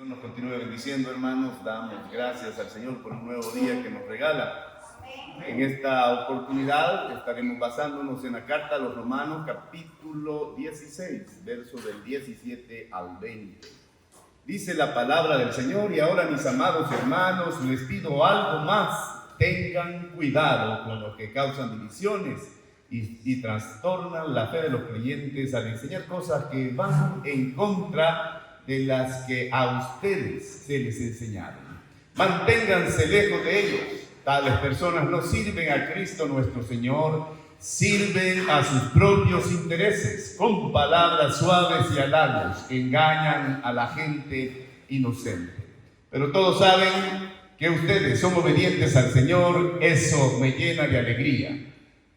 Dios nos continúe bendiciendo, hermanos. Damos gracias al Señor por un nuevo día que nos regala. En esta oportunidad estaremos basándonos en la carta a los Romanos, capítulo 16, versos del 17 al 20. Dice la palabra del Señor: y ahora, mis amados hermanos, les pido algo más. Tengan cuidado con los que causan divisiones y trastornan la fe de los creyentes al enseñar cosas que van en contra de las que a ustedes se les enseñaron. Manténganse lejos de ellos. Tales personas no sirven a Cristo nuestro Señor, sirven a sus propios intereses. Con palabras suaves y halagos engañan a la gente inocente. Pero todos saben que ustedes son obedientes al Señor. Eso me llena de alegría.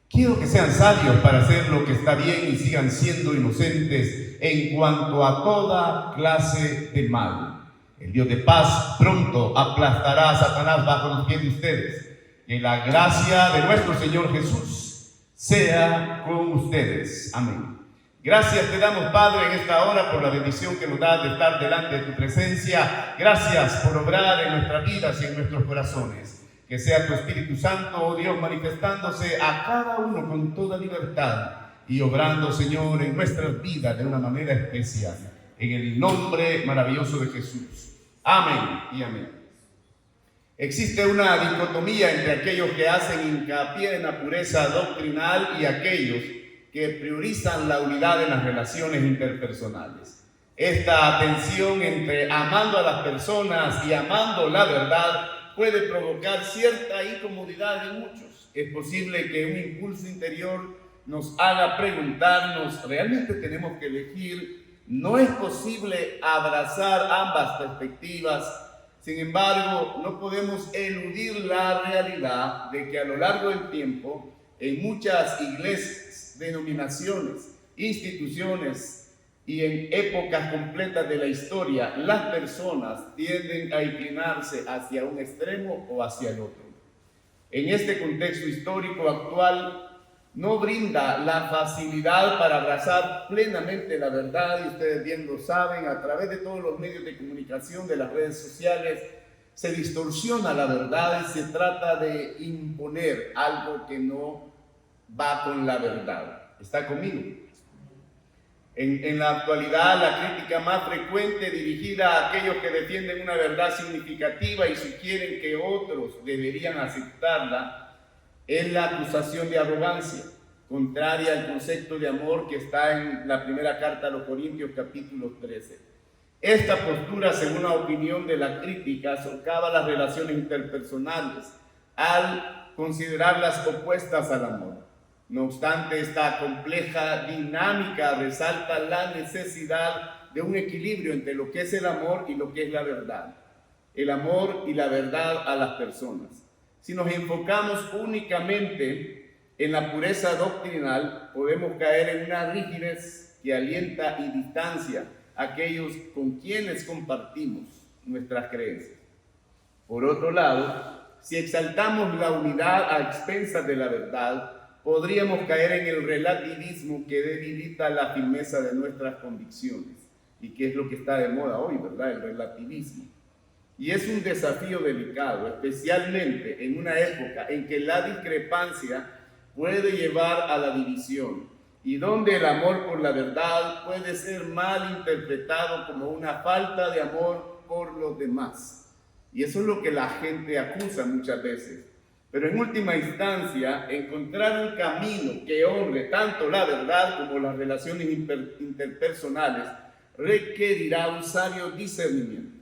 Quiero que sean sabios para hacer lo que está bien y sigan siendo inocentes en cuanto a toda clase de mal. El Dios de paz pronto aplastará a Satanás bajo los pies de ustedes. Que la gracia de nuestro Señor Jesús sea con ustedes. Amén. Gracias te damos, Padre, en esta hora por la bendición que nos das de estar delante de tu presencia. Gracias por obrar en nuestras vidas y en nuestros corazones. Que sea tu Espíritu Santo, oh Dios, manifestándose a cada uno con toda libertad y obrando, Señor, en nuestras vidas de una manera especial. En el nombre maravilloso de Jesús. Amén y amén. Existe una dicotomía entre aquellos que hacen hincapié en la pureza doctrinal y aquellos que priorizan la unidad en las relaciones interpersonales. Esta tensión entre amando a las personas y amando la verdad puede provocar cierta incomodidad en muchos. Es posible que un impulso interior nos haga preguntarnos: ¿realmente tenemos que elegir? ¿No es posible abrazar ambas perspectivas? Sin embargo, no podemos eludir la realidad de que a lo largo del tiempo, en muchas iglesias, denominaciones, instituciones y en épocas completas de la historia, las personas tienden a inclinarse hacia un extremo o hacia el otro. En este contexto histórico actual, no brinda la facilidad para abrazar plenamente la verdad, y ustedes bien lo saben, a través de todos los medios de comunicación, de las redes sociales, se distorsiona la verdad y se trata de imponer algo que no va con la verdad. ¿Está conmigo? En la actualidad, la crítica más frecuente dirigida a aquellos que defienden una verdad significativa y sugieren que otros deberían aceptarla es la acusación de arrogancia, contraria al concepto de amor que está en la primera carta a los Corintios, capítulo 13. Esta postura, según la opinión de la crítica, socava las relaciones interpersonales al considerarlas opuestas al amor. No obstante, esta compleja dinámica resalta la necesidad de un equilibrio entre lo que es el amor y lo que es la verdad. El amor y la verdad a las personas. Si nos enfocamos únicamente en la pureza doctrinal, podemos caer en una rigidez que alienta y distancia a aquellos con quienes compartimos nuestras creencias. Por otro lado, si exaltamos la unidad a expensas de la verdad, podríamos caer en el relativismo que debilita la firmeza de nuestras convicciones, y que es lo que está de moda hoy, ¿verdad? El relativismo. Y es un desafío delicado, especialmente en una época en que la discrepancia puede llevar a la división y donde el amor por la verdad puede ser mal interpretado como una falta de amor por los demás. Y eso es lo que la gente acusa muchas veces. Pero en última instancia, encontrar un camino que honre tanto la verdad como las relaciones interpersonales requerirá un sabio discernimiento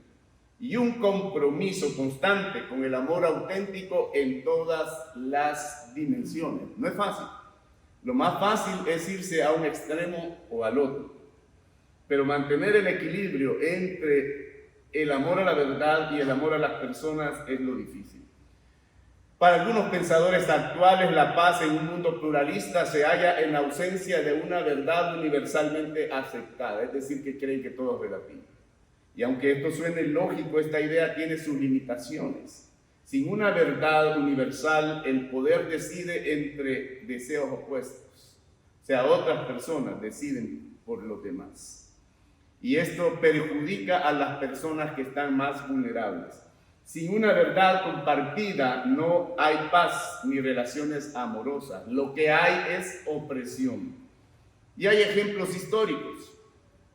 y un compromiso constante con el amor auténtico en todas las dimensiones. No es fácil. Lo más fácil es irse a un extremo o al otro. Pero mantener el equilibrio entre el amor a la verdad y el amor a las personas es lo difícil. Para algunos pensadores actuales, la paz en un mundo pluralista se halla en la ausencia de una verdad universalmente aceptada, es decir, que creen que todo es relativo. Y aunque esto suene lógico, esta idea tiene sus limitaciones. Sin una verdad universal, el poder decide entre deseos opuestos. O sea, otras personas deciden por los demás. y esto perjudica a las personas que están más vulnerables. Sin una verdad compartida no hay paz ni relaciones amorosas. Lo que hay es opresión. Y hay ejemplos históricos,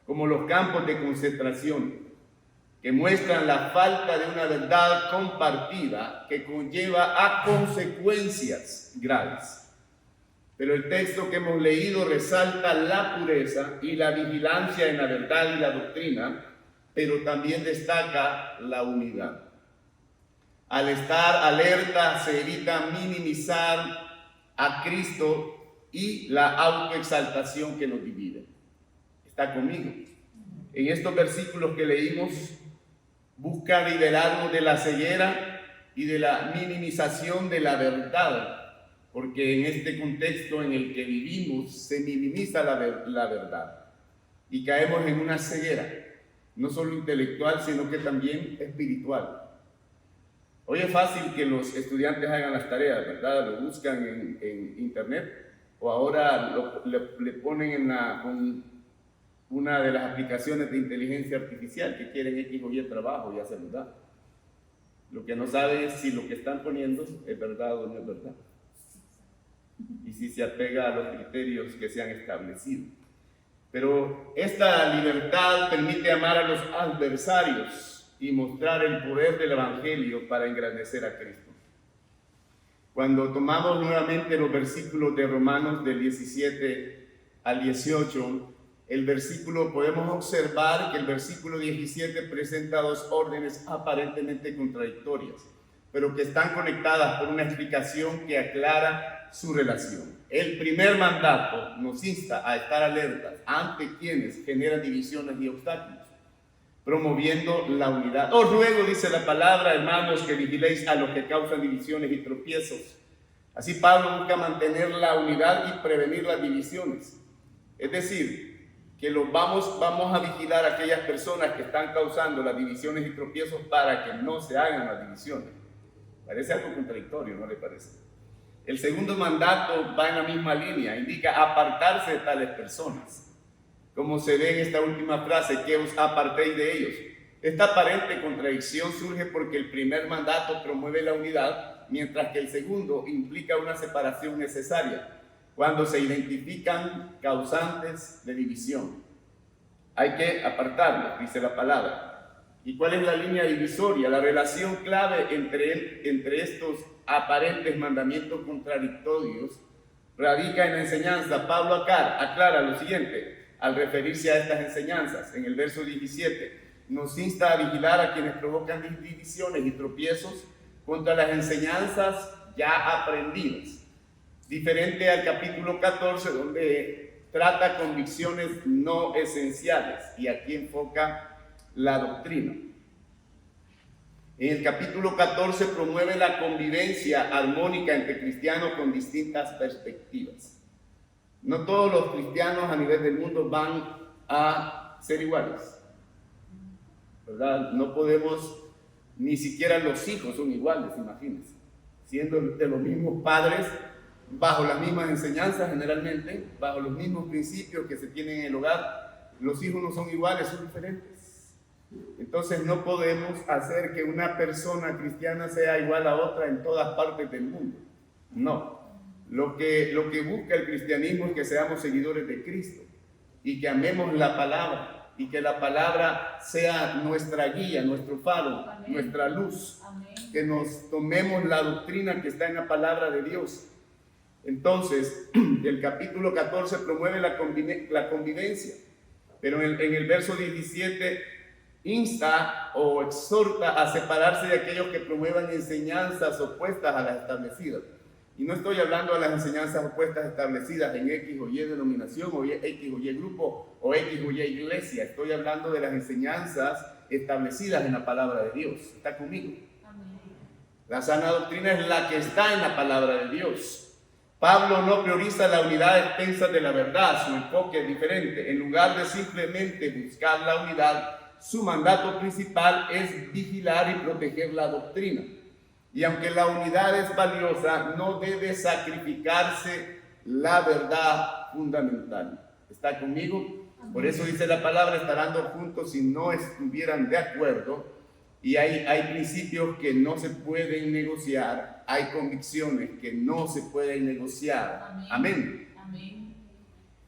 como los campos de concentración, que muestran la falta de una verdad compartida que conlleva a consecuencias graves. Pero el texto que hemos leído resalta la pureza y la vigilancia en la verdad y la doctrina, pero también destaca la unidad. Al estar alerta se evita minimizar a Cristo y la autoexaltación que nos divide. ¿Está conmigo? En estos versículos que leímos, busca liberarnos de la ceguera y de la minimización de la verdad, porque en este contexto en el que vivimos se minimiza la verdad y caemos en una ceguera, no solo intelectual, sino que también espiritual. Hoy es fácil que los estudiantes hagan las tareas, ¿verdad? Lo buscan en internet o ahora le ponen con una de las aplicaciones de inteligencia artificial que quieren X o Y trabajo, ya se los da. Lo que no saben es si lo que están poniendo es verdad o no es verdad. Y si se apega a los criterios que se han establecido. Pero esta libertad permite amar a los adversarios y mostrar el poder del Evangelio para engrandecer a Cristo. Cuando tomamos nuevamente los versículos de Romanos del 17 al 18, podemos observar que el versículo 17 presenta dos órdenes aparentemente contradictorias, pero que están conectadas por una explicación que aclara su relación. El primer mandato nos insta a estar alertas ante quienes generan divisiones y obstáculos, promoviendo la unidad. Os ruego, dice la palabra, hermanos, que vigiléis a los que causan divisiones y tropiezos. Así Pablo busca mantener la unidad y prevenir las divisiones. Es decir, que vamos a vigilar a aquellas personas que están causando las divisiones y tropiezos para que no se hagan las divisiones. Parece algo contradictorio, ¿no le parece? El segundo mandato va en la misma línea, indica apartarse de tales personas. Como se ve en esta última frase, que os apartéis de ellos. Esta aparente contradicción surge porque el primer mandato promueve la unidad, mientras que el segundo implica una separación necesaria, cuando se identifican causantes de división. Hay que apartarlos, dice la palabra. ¿Y cuál es la línea divisoria? La relación clave entre estos aparentes mandamientos contradictorios radica en la enseñanza. Pablo aclara lo siguiente al referirse a estas enseñanzas. En el verso 17 nos insta a vigilar a quienes provocan divisiones y tropiezos contra las enseñanzas ya aprendidas. Diferente al capítulo 14, donde trata convicciones no esenciales y aquí enfoca la doctrina. En el capítulo 14 promueve la convivencia armónica entre cristianos con distintas perspectivas. No todos los cristianos a nivel del mundo van a ser iguales, ¿verdad? No podemos, ni siquiera los hijos son iguales, imagínense. Siendo de los mismos padres, bajo las mismas enseñanzas generalmente, bajo los mismos principios que se tienen en el hogar, los hijos no son iguales, son diferentes. Entonces no podemos hacer que una persona cristiana sea igual a otra en todas partes del mundo. No. Lo que busca el cristianismo es que seamos seguidores de Cristo y que amemos la palabra y que la palabra sea nuestra guía, nuestro faro, amén, nuestra luz. Amén. Que nos tomemos la doctrina que está en la palabra de Dios. Entonces, el capítulo 14 promueve la convivencia, pero en el verso 17 insta o exhorta a separarse de aquellos que promuevan enseñanzas opuestas a las establecidas. Y no estoy hablando de las enseñanzas opuestas establecidas en X o Y denominación, o X o Y grupo, o X o Y iglesia. Estoy hablando de las enseñanzas establecidas en la palabra de Dios. ¿Está conmigo? Amén. La sana doctrina es la que está en la palabra de Dios. Pablo no prioriza la unidad extensa de la verdad, su enfoque es diferente. En lugar de simplemente buscar la unidad, su mandato principal es vigilar y proteger la doctrina. Y aunque la unidad es valiosa, no debe sacrificarse la verdad fundamental. ¿Está conmigo? Por eso dice la palabra, estarán dos juntos si no estuvieran de acuerdo. Y hay principios que no se pueden negociar, hay convicciones que no se pueden negociar. Amén. Amén.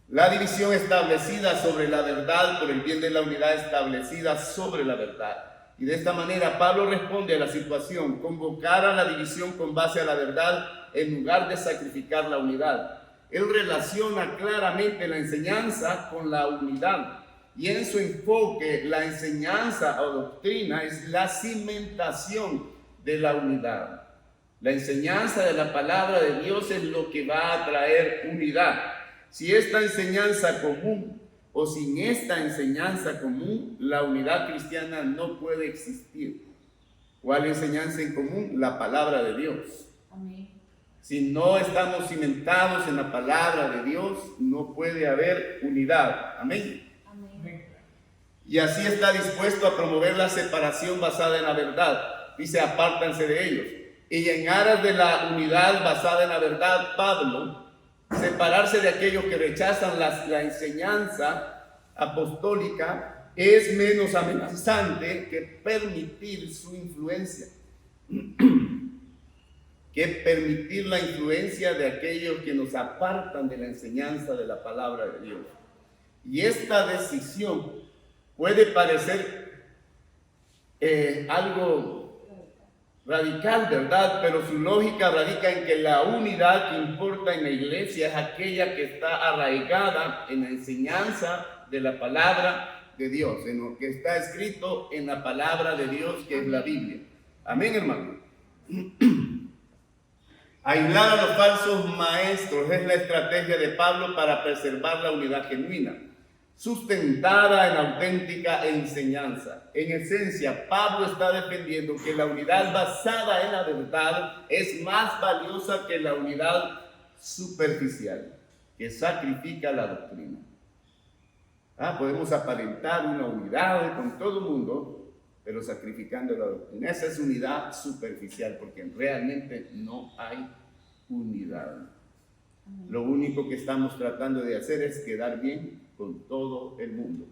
La división establecida sobre la verdad por el bien de la unidad establecida sobre la verdad. Y de esta manera Pablo responde a la situación, convocar a la división con base a la verdad en lugar de sacrificar la unidad. Él relaciona claramente la enseñanza con la unidad. Y en su enfoque, la enseñanza o doctrina es la cimentación de la unidad. La enseñanza de la palabra de Dios es lo que va a traer unidad. Si esta enseñanza común o sin esta enseñanza común, la unidad cristiana no puede existir. ¿Cuál enseñanza en común? La palabra de Dios. Amén. Si no estamos cimentados en la palabra de Dios, no puede haber unidad. Amén. Y así está dispuesto a promover la separación basada en la verdad. Dice, apártanse de ellos. Y en aras de la unidad basada en la verdad, Pablo, separarse de aquellos que rechazan la enseñanza apostólica es menos amenazante que permitir su influencia. Que permitir la influencia de aquellos que nos apartan de la enseñanza de la palabra de Dios. Y esta decisión puede parecer algo radical, ¿verdad? Pero su lógica radica en que la unidad que importa en la iglesia es aquella que está arraigada en la enseñanza de la palabra de Dios, en lo que está escrito en la palabra de Dios, que es la Biblia. Amén, hermano. Aislar a los falsos maestros es la estrategia de Pablo para preservar la unidad genuina, sustentada en auténtica enseñanza. En esencia, Pablo está defendiendo que la unidad basada en la verdad es más valiosa que la unidad superficial, que sacrifica la doctrina. Podemos aparentar una unidad con todo el mundo, pero sacrificando la doctrina. Esa es unidad superficial, porque realmente no hay unidad. Lo único que estamos tratando de hacer es quedar bien con todo el mundo.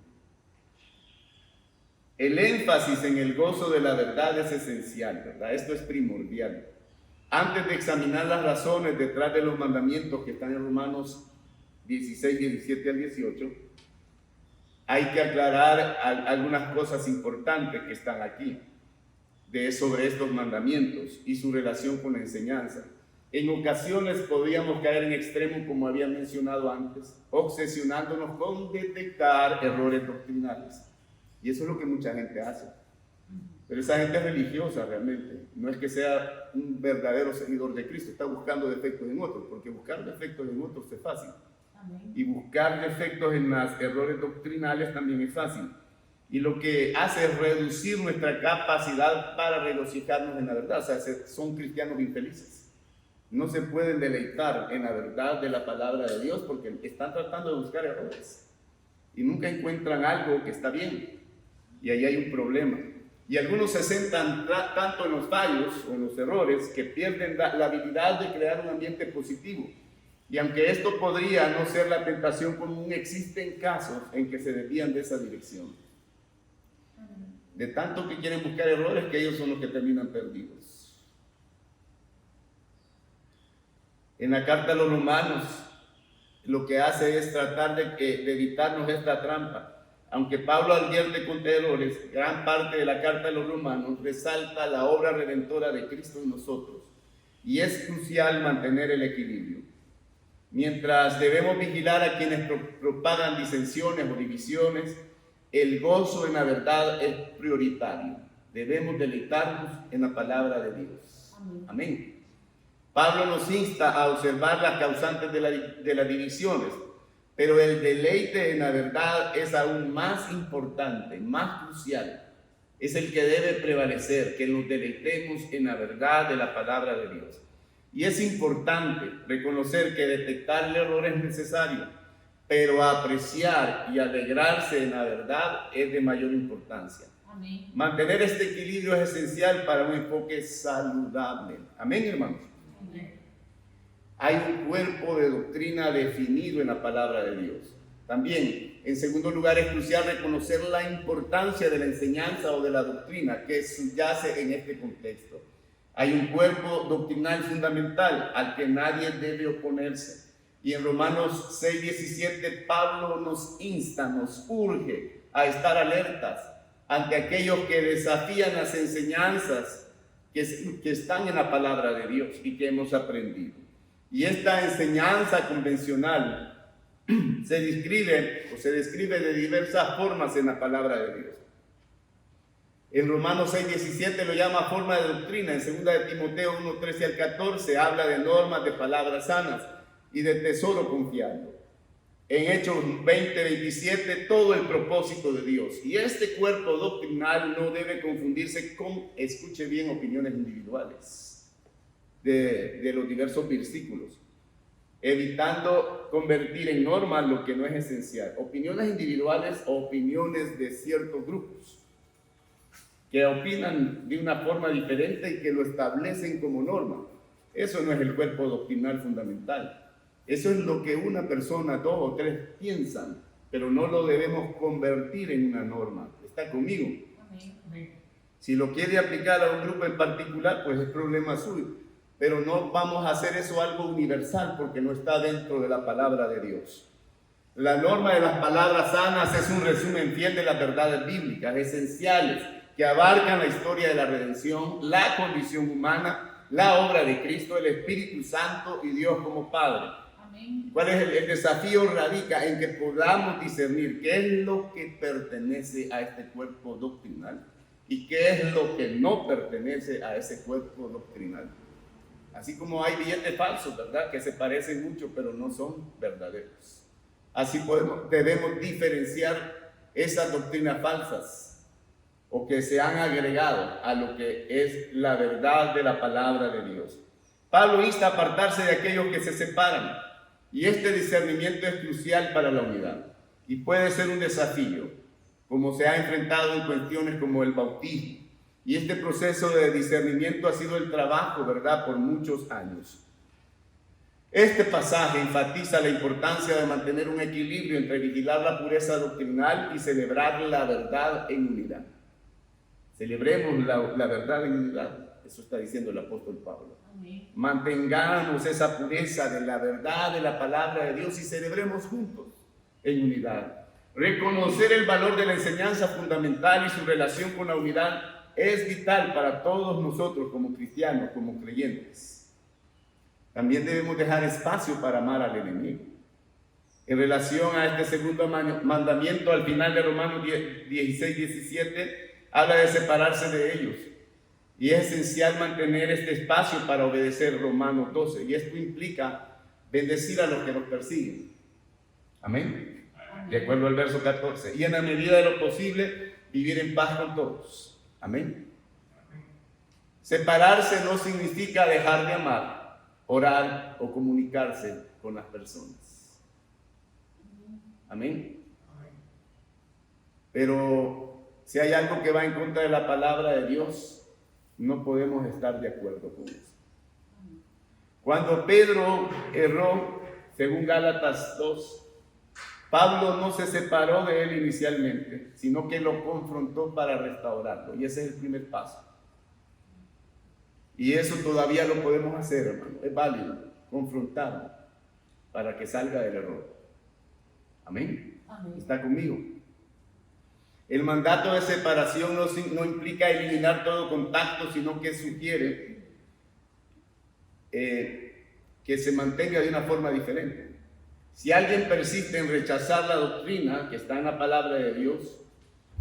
El énfasis en el gozo de la verdad es esencial, ¿verdad? Esto es primordial. Antes de examinar las razones detrás de los mandamientos que están en Romanos 16, 17 al 18, hay que aclarar algunas cosas importantes que están aquí sobre estos mandamientos y su relación con la enseñanza. En ocasiones podríamos caer en extremo, como había mencionado antes, obsesionándonos con detectar errores doctrinales. Y eso es lo que mucha gente hace. Pero esa gente es religiosa realmente. No es que sea un verdadero seguidor de Cristo, está buscando defectos en otros, porque buscar defectos en otros es fácil. Y buscar defectos en los errores doctrinales también es fácil. Y lo que hace es reducir nuestra capacidad para regocijarnos en la verdad. O sea, son cristianos infelices. No se pueden deleitar en la verdad de la palabra de Dios porque están tratando de buscar errores. Y nunca encuentran algo que está bien. Y ahí hay un problema. Y algunos se centran tanto en los fallos o en los errores que pierden la habilidad de crear un ambiente positivo. Y aunque esto podría no ser la tentación común, existen casos en que se desvían de esa dirección. De tanto que quieren buscar errores, que ellos son los que terminan perdidos. En la carta a los romanos, lo que hace es tratar de evitarnos esta trampa. Aunque Pablo advierte contra errores, gran parte de la carta a los romanos resalta la obra redentora de Cristo en nosotros. Y es crucial mantener el equilibrio. Mientras debemos vigilar a quienes propagan disensiones o divisiones, el gozo en la verdad es prioritario. Debemos deleitarnos en la palabra de Dios. Amén. Pablo nos insta a observar las causantes de las divisiones, pero el deleite en la verdad es aún más importante, más crucial. Es el que debe prevalecer, que nos deleitemos en la verdad de la palabra de Dios. Y es importante reconocer que detectar el error es necesario, pero apreciar y alegrarse en la verdad es de mayor importancia. Amén. Mantener este equilibrio es esencial para un enfoque saludable. Amén, hermanos. Amén. Hay un cuerpo de doctrina definido en la palabra de Dios. También En segundo lugar, es crucial reconocer la importancia de la enseñanza o de la doctrina que subyace en este contexto. Hay un cuerpo doctrinal fundamental al que nadie debe oponerse. Y en Romanos 6:17, Pablo nos insta, nos urge a estar alertas ante aquellos que desafían las enseñanzas que están en la palabra de Dios y que hemos aprendido. Y esta enseñanza convencional se describe de diversas formas en la palabra de Dios. En Romanos 6:17 lo llama forma de doctrina. En 2 de Timoteo 1:13 al 14 habla de normas, de palabras sanas y de tesoro confiado. En Hechos 20:27 todo el propósito de Dios. Y este cuerpo doctrinal no debe confundirse con, escuche bien, opiniones individuales de los diversos versículos, evitando convertir en norma lo que no es esencial. Opiniones individuales o opiniones de ciertos grupos que opinan de una forma diferente y que lo establecen como norma. Eso no es el cuerpo doctrinal fundamental. Eso es lo que una persona, dos o tres piensan, pero no lo debemos convertir en una norma. ¿Está conmigo? Amén. Si lo quiere aplicar a un grupo en particular, pues es problema suyo. Pero no vamos a hacer eso algo universal porque no está dentro de la palabra de Dios. La norma de las palabras sanas es un resumen fiel de las verdades bíblicas esenciales que abarcan la historia de la redención, la condición humana, la obra de Cristo, el Espíritu Santo y Dios como Padre. Amén. ¿Cuál es el desafío? Radica en que podamos discernir qué es lo que pertenece a este cuerpo doctrinal y qué es lo que no pertenece a ese cuerpo doctrinal. Así como hay billetes falsos, ¿verdad? Que se parecen mucho, pero no son verdaderos. Así debemos diferenciar esas doctrinas falsas o que se han agregado a lo que es la verdad de la palabra de Dios. Pablo insta a apartarse de aquellos que se separan, y este discernimiento es crucial para la unidad y puede ser un desafío, como se ha enfrentado en cuestiones como el bautismo. Y este proceso de discernimiento ha sido el trabajo, ¿verdad?, por muchos años. Este pasaje enfatiza la importancia de mantener un equilibrio entre vigilar la pureza doctrinal y celebrar la verdad en unidad. Celebremos la verdad en unidad. Eso está diciendo el apóstol Pablo. Amén. Mantengamos esa pureza de la verdad de la palabra de Dios y celebremos juntos en unidad. Reconocer el valor de la enseñanza fundamental y su relación con la unidad es vital para todos nosotros como cristianos, como creyentes. También debemos dejar espacio para amar al enemigo. En relación a este segundo mandamiento, al final de Romanos 16:17, habla de separarse de ellos. Y es esencial mantener este espacio para obedecer Romanos 12. Y esto implica bendecir a los que nos persiguen. Amén. De acuerdo al verso 14. Y en la medida de lo posible, vivir en paz con todos. Amén. Separarse no significa dejar de amar, orar o comunicarse con las personas. Amén. Pero si hay algo que va en contra de la palabra de Dios, no podemos estar de acuerdo con eso. Cuando Pedro erró, según Gálatas 2, Pablo no se separó de él inicialmente, sino que lo confrontó para restaurarlo. Y ese es el primer paso. Y eso todavía lo podemos hacer, hermano. Es válido, confrontarlo para que salga del error. Amén. Amén. ¿Está conmigo? El mandato de separación no implica eliminar todo contacto, sino que sugiere que se mantenga de una forma diferente. Si alguien persiste en rechazar la doctrina que está en la palabra de Dios,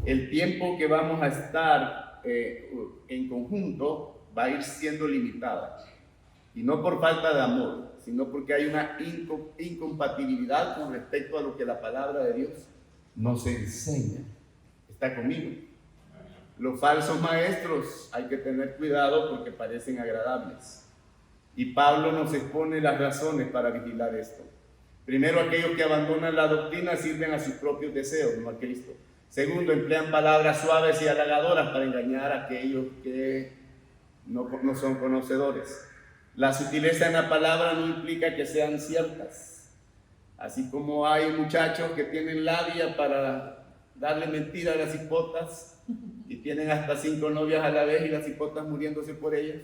el tiempo que vamos a estar en conjunto va a ir siendo limitada. Y no por falta de amor, sino porque hay una incompatibilidad con respecto a lo que la palabra de Dios nos enseña. ¿Está conmigo? Los falsos maestros hay que tener cuidado porque parecen agradables. Y Pablo nos expone las razones para vigilar esto. Primero, aquellos que abandonan la doctrina sirven a sus propios deseos, no a Cristo. Segundo, emplean palabras suaves y halagadoras para engañar a aquellos que no son conocedores. La sutileza en la palabra no implica que sean ciertas. Así como hay muchachos que tienen labia para darle mentira a las hipotas y tienen hasta 5 novias a la vez y las hipotas muriéndose por ellas,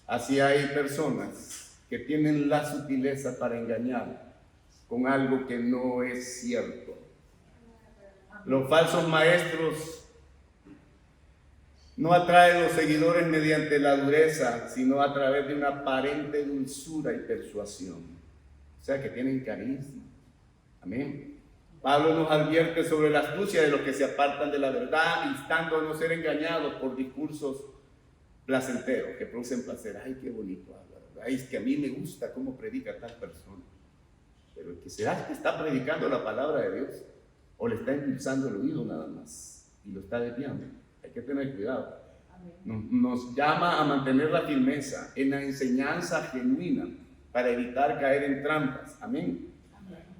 así hay personas que tienen la sutileza para engañar con algo que no es cierto. Los falsos maestros no atraen los seguidores mediante la dureza, sino a través de una aparente dulzura y persuasión. O sea, que tienen carisma. Amén. Pablo nos advierte sobre la astucia de los que se apartan de la verdad, instando a no ser engañados por discursos placenteros que producen placer. Ay, qué bonito habla, ¿verdad? Ay, es que a mí me gusta cómo predica tal persona. Pero ¿será que está predicando la palabra de Dios? ¿O le está impulsando el oído nada más? Y lo está desviando. Hay que tener cuidado. Nos llama a mantener la firmeza en la enseñanza genuina para evitar caer en trampas. Amén.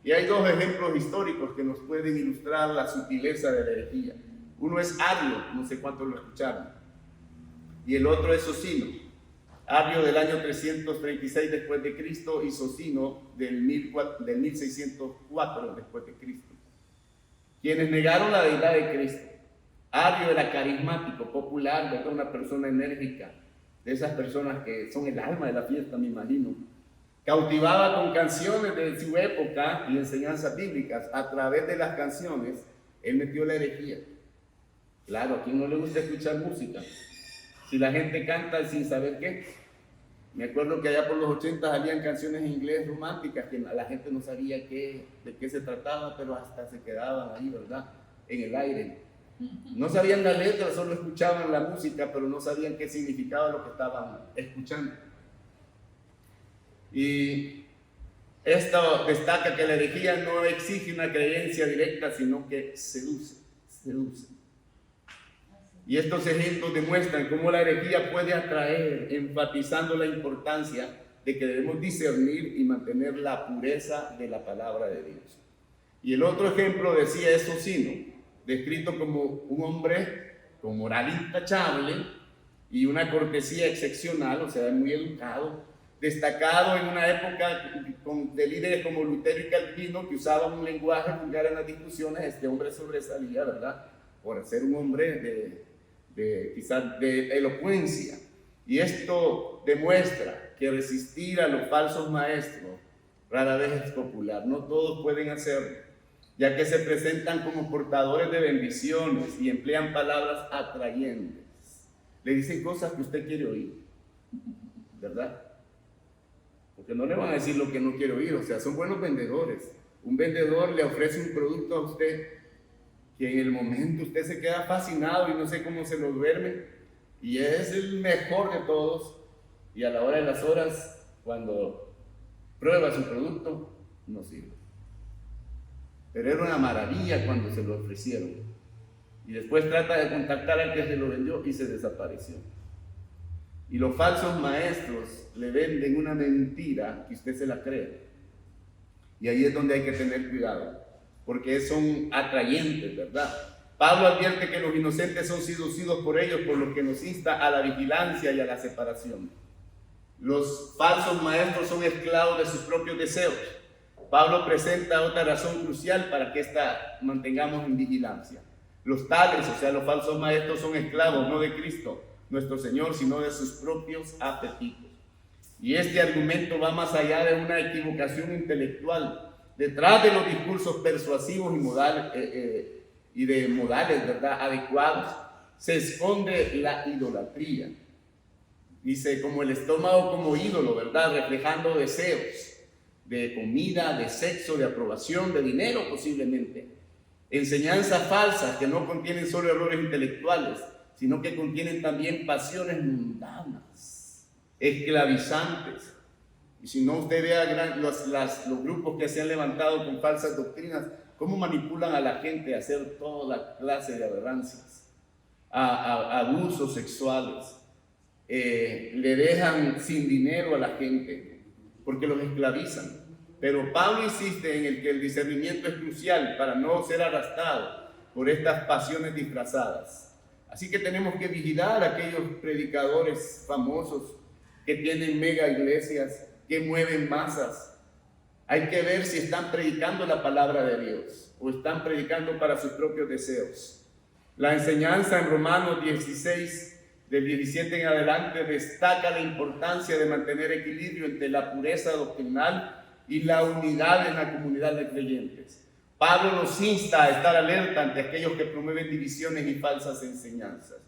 Y hay 2 ejemplos históricos que nos pueden ilustrar la sutileza de la herejía. Uno es Ario, no sé cuántos lo escucharon, y el otro es Socino. Ario del año 336 después de Cristo y Socino del 1604 después de Cristo. Quienes negaron la deidad de Cristo. Ario era carismático, popular, ¿verdad? Una persona enérgica, de esas personas que son el alma de la fiesta, me imagino. Cautivaba con canciones de su época y enseñanzas bíblicas. A través de las canciones, él metió la herejía. Claro, a quien no le gusta escuchar música. Si la gente canta sin saber qué. Me acuerdo que allá por los 80 salían canciones en inglés románticas que la gente no sabía de qué se trataba, pero hasta se quedaban ahí, ¿verdad? En el aire. No sabían la letra, solo escuchaban la música, pero no sabían qué significaba lo que estaban escuchando. Y esto destaca que la herejía no exige una creencia directa, sino que seduce. Y estos ejemplos demuestran cómo la herejía puede atraer, enfatizando la importancia de que debemos discernir y mantener la pureza de la palabra de Dios. Y el otro ejemplo decía es Socino, descrito como un hombre con moral intachable y una cortesía excepcional, o sea, muy educado, destacado en una época de líderes como Lutero y Calvino, que usaban un lenguaje vulgar en las discusiones. Este hombre sobresalía, ¿verdad?, por ser un hombre quizás de elocuencia. Y esto demuestra que resistir a los falsos maestros rara vez es popular. No todos pueden hacerlo, ya que se presentan como portadores de bendiciones y emplean palabras atrayentes. Le dicen cosas que usted quiere oír, ¿verdad? Porque no le van a decir lo que no quiere oír. O sea, son buenos vendedores. Un vendedor le ofrece un producto a usted que en el momento usted se queda fascinado y no sé cómo se lo duerme, y es el mejor de todos, y a la hora de las horas, cuando prueba su producto, no sirve. Pero era una maravilla cuando se lo ofrecieron, y después trata de contactar al que se lo vendió y se desapareció. Y los falsos maestros le venden una mentira que usted se la cree, y ahí es donde hay que tener cuidado, porque son atrayentes, ¿verdad? Pablo advierte que los inocentes son seducidos por ellos, por lo que nos insta a la vigilancia y a la separación. Los falsos maestros son esclavos de sus propios deseos. Pablo presenta otra razón crucial para que mantengamos en vigilancia. Los tales, o sea, los falsos maestros, son esclavos no de Cristo, nuestro Señor, sino de sus propios apetitos. Y este argumento va más allá de una equivocación intelectual. Detrás de los discursos persuasivos y de modales, ¿verdad?, adecuados, se esconde la idolatría. Dice, como el estómago como ídolo, ¿verdad?, reflejando deseos de comida, de sexo, de aprobación, de dinero posiblemente. Enseñanzas falsas que no contienen solo errores intelectuales, sino que contienen también pasiones mundanas, esclavizantes. Y si no, usted vea los grupos que se han levantado con falsas doctrinas, cómo manipulan a la gente a hacer toda clase de aberrancias, a abusos sexuales. Le dejan sin dinero a la gente porque los esclavizan. Pero Pablo insiste en que el discernimiento es crucial para no ser arrastrado por estas pasiones disfrazadas. Así que tenemos que vigilar a aquellos predicadores famosos que tienen mega iglesias, que mueven masas, Hay que ver si están predicando la palabra de Dios o están predicando para sus propios deseos. La enseñanza en Romanos 16, del 17 en adelante, destaca la importancia de mantener equilibrio entre la pureza doctrinal y la unidad en la comunidad de creyentes. Pablo nos insta a estar alerta ante aquellos que promueven divisiones y falsas enseñanzas.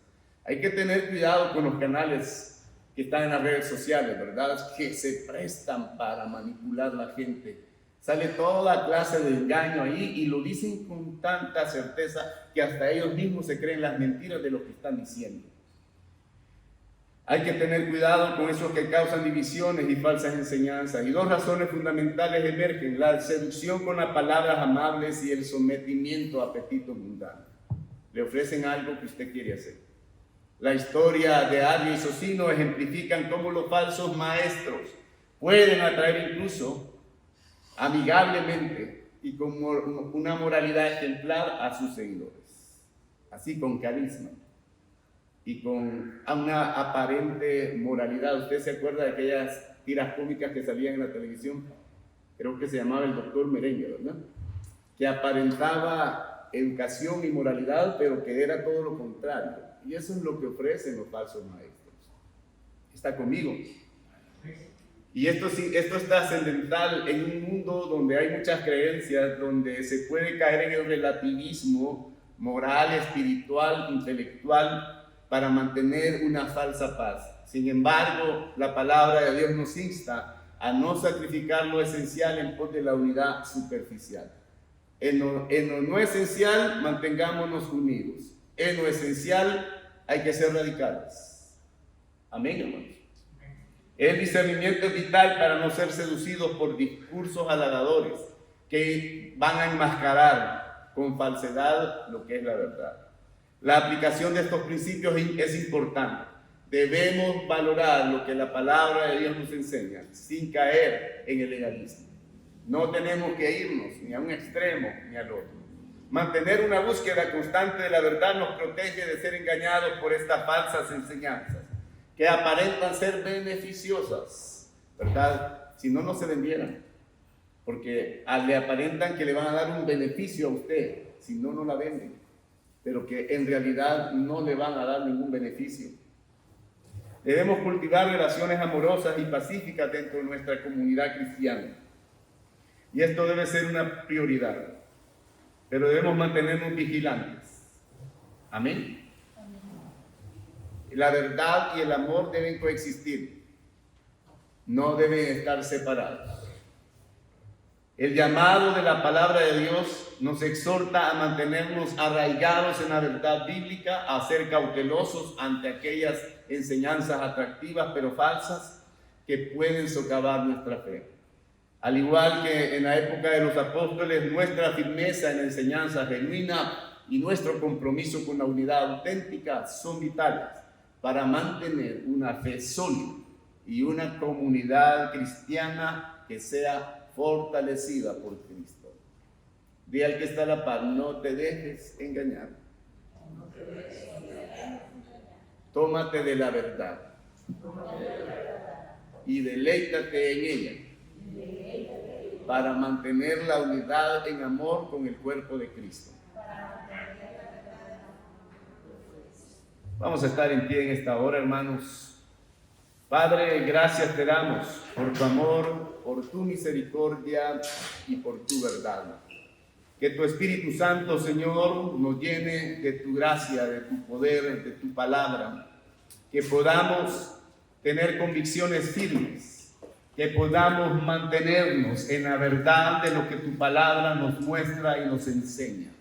Hay que tener cuidado con los canales que están en las redes sociales, ¿verdad? Que se prestan para manipular a la gente. Sale toda clase de engaño ahí y lo dicen con tanta certeza que hasta ellos mismos se creen las mentiras de lo que están diciendo. Hay que tener cuidado con esos que causan divisiones y falsas enseñanzas. Y dos razones fundamentales emergen: la seducción con las palabras amables y el sometimiento a apetitos mundanos. Le ofrecen algo que usted quiere hacer. La historia de Ario y Socino ejemplifican cómo los falsos maestros pueden atraer incluso amigablemente y con una moralidad ejemplar a sus seguidores, así con carisma y con una aparente moralidad. ¿Usted se acuerda de aquellas tiras cómicas que salían en la televisión? Creo que se llamaba El Doctor Merengue, ¿verdad? Que aparentaba educación y moralidad, pero que era todo lo contrario. Y eso es lo que ofrecen los falsos maestros. ¿Está conmigo? Y esto es trascendental en un mundo donde hay muchas creencias, donde se puede caer en el relativismo moral, espiritual, intelectual, para mantener una falsa paz. Sin embargo, la palabra de Dios nos insta a no sacrificar lo esencial en pos de la unidad superficial. En lo no esencial, mantengámonos unidos. En lo esencial hay que ser radicales. Amén, hermanos. El discernimiento es vital para no ser seducidos por discursos halagadores que van a enmascarar con falsedad lo que es la verdad. La aplicación de estos principios es importante. Debemos valorar lo que la palabra de Dios nos enseña sin caer en el legalismo. No tenemos que irnos ni a un extremo ni al otro. Mantener una búsqueda constante de la verdad nos protege de ser engañados por estas falsas enseñanzas que aparentan ser beneficiosas, ¿verdad? Si no, no se vendieran, porque le aparentan que le van a dar un beneficio a usted, si no, no la venden, pero que en realidad no le van a dar ningún beneficio. Debemos cultivar relaciones amorosas y pacíficas dentro de nuestra comunidad cristiana, y esto debe ser una prioridad. Pero debemos mantenernos vigilantes. Amén. La verdad y el amor deben coexistir. No deben estar separados. El llamado de la palabra de Dios nos exhorta a mantenernos arraigados en la verdad bíblica, a ser cautelosos ante aquellas enseñanzas atractivas pero falsas que pueden socavar nuestra fe. Al igual que en la época de los apóstoles, nuestra firmeza en la enseñanza genuina y nuestro compromiso con la unidad auténtica son vitales para mantener una fe sólida y una comunidad cristiana que sea fortalecida por Cristo. Di al que está a la par: no te dejes engañar. Tómate de la verdad y deleítate en ella, para mantener la unidad en amor con el cuerpo de Cristo. Vamos a estar en pie en esta hora, hermanos. Padre, gracias te damos por tu amor, por tu misericordia y por tu verdad. Que tu Espíritu Santo, Señor, nos llene de tu gracia, de tu poder, de tu palabra. Que podamos tener convicciones firmes, que podamos mantenernos en la verdad de lo que tu palabra nos muestra y nos enseña.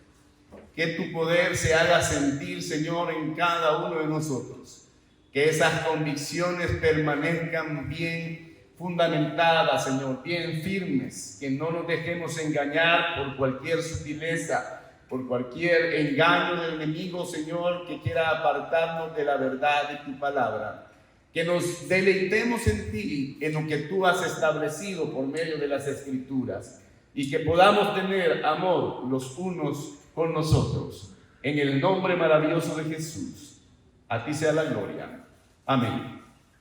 Que tu poder se haga sentir, Señor, en cada uno de nosotros. Que esas convicciones permanezcan bien fundamentadas, Señor, bien firmes. Que no nos dejemos engañar por cualquier sutileza, por cualquier engaño del enemigo, Señor, que quiera apartarnos de la verdad de tu palabra. Que nos deleitemos en ti, en lo que tú has establecido por medio de las Escrituras, y que podamos tener amor los unos con nosotros. En el nombre maravilloso de Jesús, a ti sea la gloria. Amén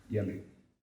y amén.